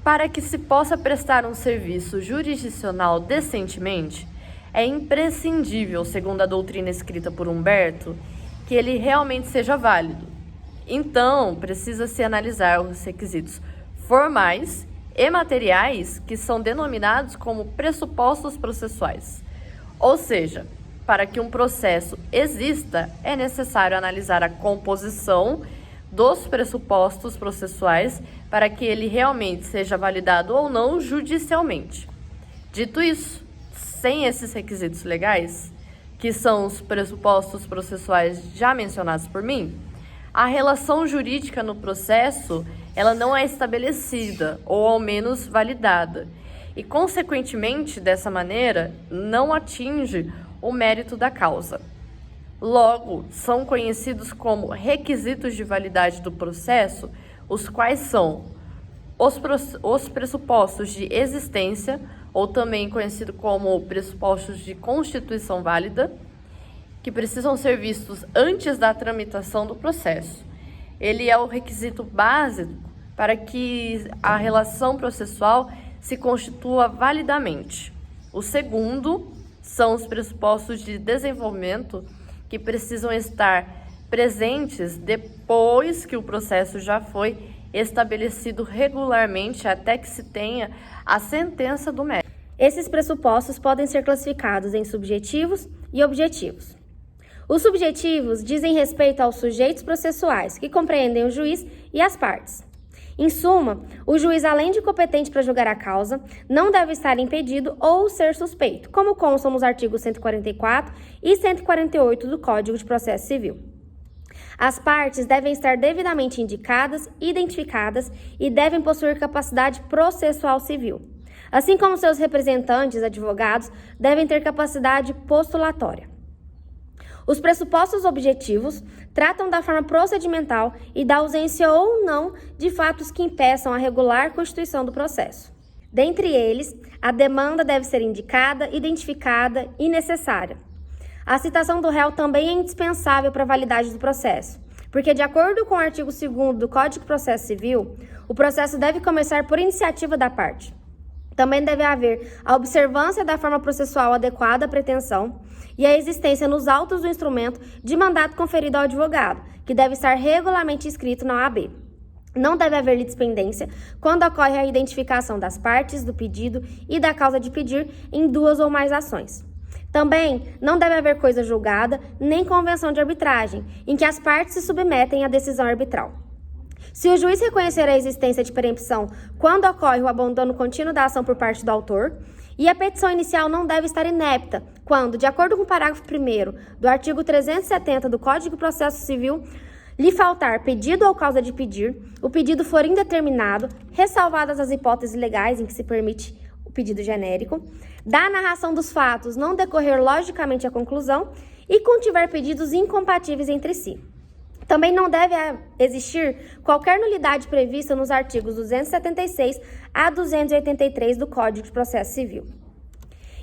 Para que se possa prestar um serviço jurisdicional decentemente, é imprescindível, segundo a doutrina escrita por Humberto, que ele realmente seja válido. Então, precisa-se analisar os requisitos formais e materiais que são denominados como pressupostos processuais. Ou seja, para que um processo exista, é necessário analisar a composição dos pressupostos processuais para que ele realmente seja validado ou não judicialmente. Dito isso, sem esses requisitos legais, que são os pressupostos processuais já mencionados por mim, a relação jurídica no processo ela não é estabelecida ou ao menos validada e, consequentemente, dessa maneira, não atinge o mérito da causa. Logo, são conhecidos como requisitos de validade do processo, os quais são os pressupostos de existência, ou também conhecido como pressupostos de constituição válida, que precisam ser vistos antes da tramitação do processo. Ele é o requisito básico para que a relação processual se constitua validamente. O segundo são os pressupostos de desenvolvimento, que precisam estar presentes depois que o processo já foi estabelecido regularmente até que se tenha a sentença do mérito. Esses pressupostos podem ser classificados em subjetivos e objetivos. Os subjetivos dizem respeito aos sujeitos processuais, que compreendem o juiz e as partes. Em suma, o juiz, além de competente para julgar a causa, não deve estar impedido ou ser suspeito, como constam nos artigos 144 e 148 do Código de Processo Civil. As partes devem estar devidamente indicadas, identificadas e devem possuir capacidade processual civil. Assim como seus representantes, advogados, devem ter capacidade postulatória. Os pressupostos objetivos tratam da forma procedimental e da ausência ou não de fatos que impeçam a regular constituição do processo. Dentre eles, a demanda deve ser indicada, identificada e necessária. A citação do réu também é indispensável para a validade do processo, porque, de acordo com o artigo 2º do Código de Processo Civil, o processo deve começar por iniciativa da parte. Também deve haver a observância da forma processual adequada à pretensão e a existência nos autos do instrumento de mandato conferido ao advogado, que deve estar regularmente inscrito na OAB. Não deve haver litispendência quando ocorre a identificação das partes, do pedido e da causa de pedir em duas ou mais ações. Também não deve haver coisa julgada nem convenção de arbitragem, em que as partes se submetem à decisão arbitral. Se o juiz reconhecer a existência de preempção quando ocorre o abandono contínuo da ação por parte do autor, e a petição inicial não deve estar inepta quando, de acordo com o parágrafo 1º do artigo 370 do Código de Processo Civil, lhe faltar pedido ou causa de pedir, o pedido for indeterminado, ressalvadas as hipóteses legais em que se permite o pedido genérico, da narração dos fatos não decorrer logicamente a conclusão e contiver pedidos incompatíveis entre si. Também não deve existir qualquer nulidade prevista nos artigos 276 a 283 do Código de Processo Civil.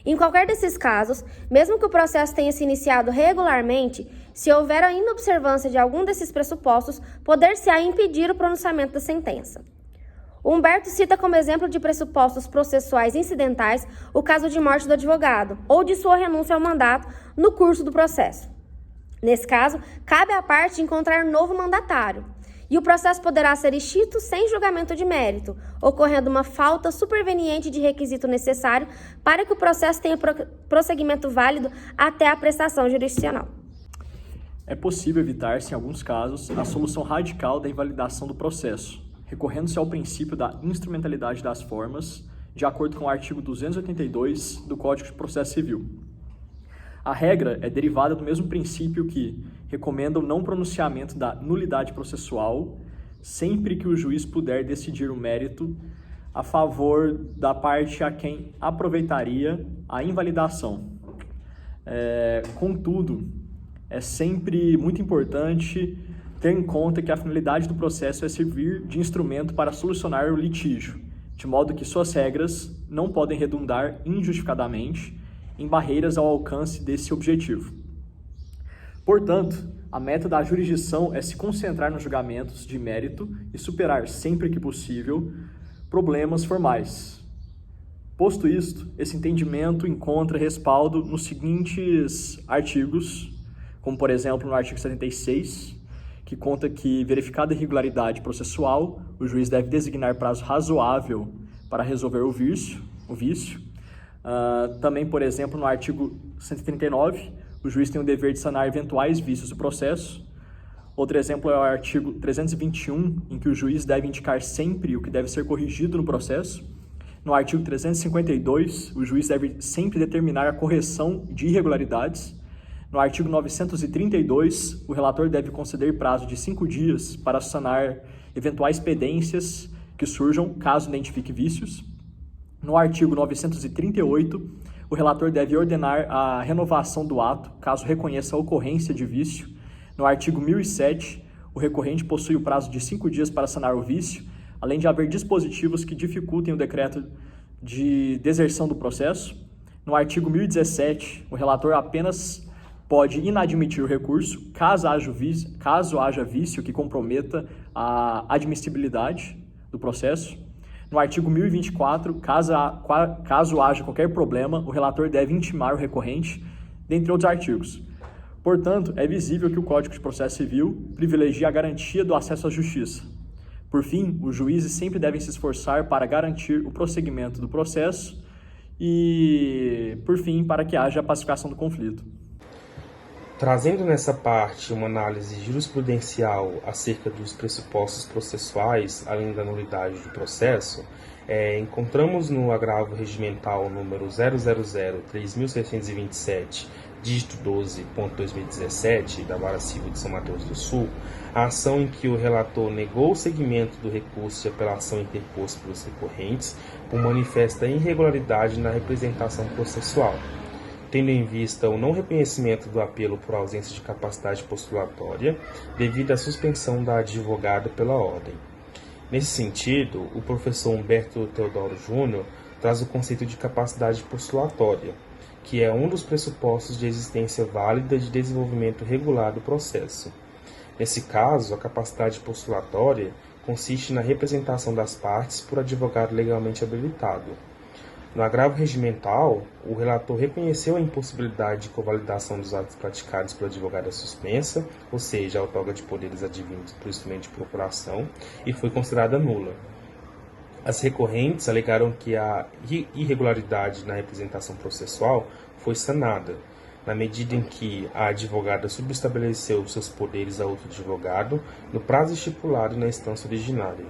Em qualquer desses casos, mesmo que o processo tenha se iniciado regularmente, se houver a inobservância de algum desses pressupostos, poder-se-á impedir o pronunciamento da sentença. Humberto cita como exemplo de pressupostos processuais incidentais o caso de morte do advogado ou de sua renúncia ao mandato no curso do processo. Nesse caso, cabe à parte encontrar novo mandatário, e o processo poderá ser extinto sem julgamento de mérito, ocorrendo uma falta superveniente de requisito necessário para que o processo tenha prosseguimento válido até a prestação jurisdicional. É possível evitar-se, em alguns casos, a solução radical da invalidação do processo, recorrendo-se ao princípio da instrumentalidade das formas, de acordo com o artigo 282 do Código de Processo Civil. A regra é derivada do mesmo princípio que recomenda o não pronunciamento da nulidade processual sempre que o juiz puder decidir o mérito a favor da parte a quem aproveitaria a invalidação. Contudo, é sempre muito importante ter em conta que a finalidade do processo é servir de instrumento para solucionar o litígio, de modo que suas regras não podem redundar injustificadamente em barreiras ao alcance desse objetivo. Portanto, a meta da jurisdição é se concentrar nos julgamentos de mérito e superar, sempre que possível, problemas formais. Posto isto, esse entendimento encontra respaldo nos seguintes artigos, como por exemplo no artigo 76, que conta que, verificada a irregularidade processual, o juiz deve designar prazo razoável para resolver o vício. Também, por exemplo, no artigo 139, o juiz tem o dever de sanar eventuais vícios do processo. Outro exemplo é o artigo 321, em que o juiz deve indicar sempre o que deve ser corrigido no processo. No artigo 352, o juiz deve sempre determinar a correção de irregularidades. No artigo 932, o relator deve conceder prazo de 5 dias para sanar eventuais pendências que surjam, caso identifique vícios. No artigo 938, o relator deve ordenar a renovação do ato, caso reconheça a ocorrência de vício. No artigo 1007, o recorrente possui o prazo de 5 dias para sanar o vício, além de haver dispositivos que dificultem o decreto de deserção do processo. No artigo 1017, o relator apenas pode inadmitir o recurso caso haja vício que comprometa a admissibilidade do processo. No artigo 1024, caso haja qualquer problema, o relator deve intimar o recorrente, dentre outros artigos. Portanto, é visível que o Código de Processo Civil privilegia a garantia do acesso à justiça. Por fim, os juízes sempre devem se esforçar para garantir o prosseguimento do processo e, por fim, para que haja a pacificação do conflito. Trazendo nessa parte uma análise jurisprudencial acerca dos pressupostos processuais, além da nulidade do processo, encontramos no agravo regimental número 000-3627, dígito 12.2017, da Vara Civil de São Mateus do Sul, a ação em que o relator negou o seguimento do recurso de apelação interposto pelos recorrentes por manifesta irregularidade na representação processual, tendo em vista o não reconhecimento do apelo por ausência de capacidade postulatória devido à suspensão da advogada pela ordem. Nesse sentido, o professor Humberto Teodoro Júnior traz o conceito de capacidade postulatória, que é um dos pressupostos de existência válida de desenvolvimento regular do processo. Nesse caso, a capacidade postulatória consiste na representação das partes por advogado legalmente habilitado. No agravo regimental, o relator reconheceu a impossibilidade de convalidação dos atos praticados pela advogada suspensa, ou seja, a outorga de poderes advindos por instrumento de procuração, e foi considerada nula. As recorrentes alegaram que a irregularidade na representação processual foi sanada, na medida em que a advogada subestabeleceu seus poderes a outro advogado no prazo estipulado na instância originária.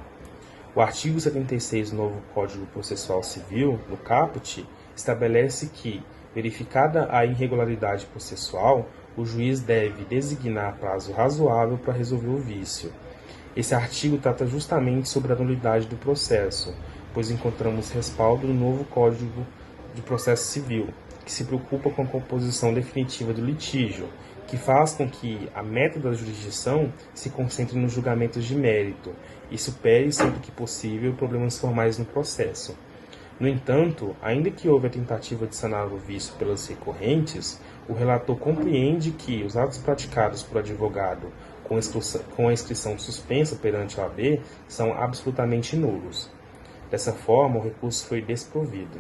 O artigo 76 do novo Código Processual Civil, no caput, estabelece que, verificada a irregularidade processual, o juiz deve designar prazo razoável para resolver o vício. Esse artigo trata justamente sobre a nulidade do processo, pois encontramos respaldo no novo Código de Processo Civil, que se preocupa com a composição definitiva do litígio, que faz com que a meta da jurisdição se concentre nos julgamentos de mérito e supere, sempre que possível, problemas formais no processo. No entanto, ainda que houve a tentativa de sanar o vício pelas recorrentes, o relator compreende que os atos praticados por advogado com a inscrição suspensa perante a OAB são absolutamente nulos. Dessa forma, o recurso foi desprovido.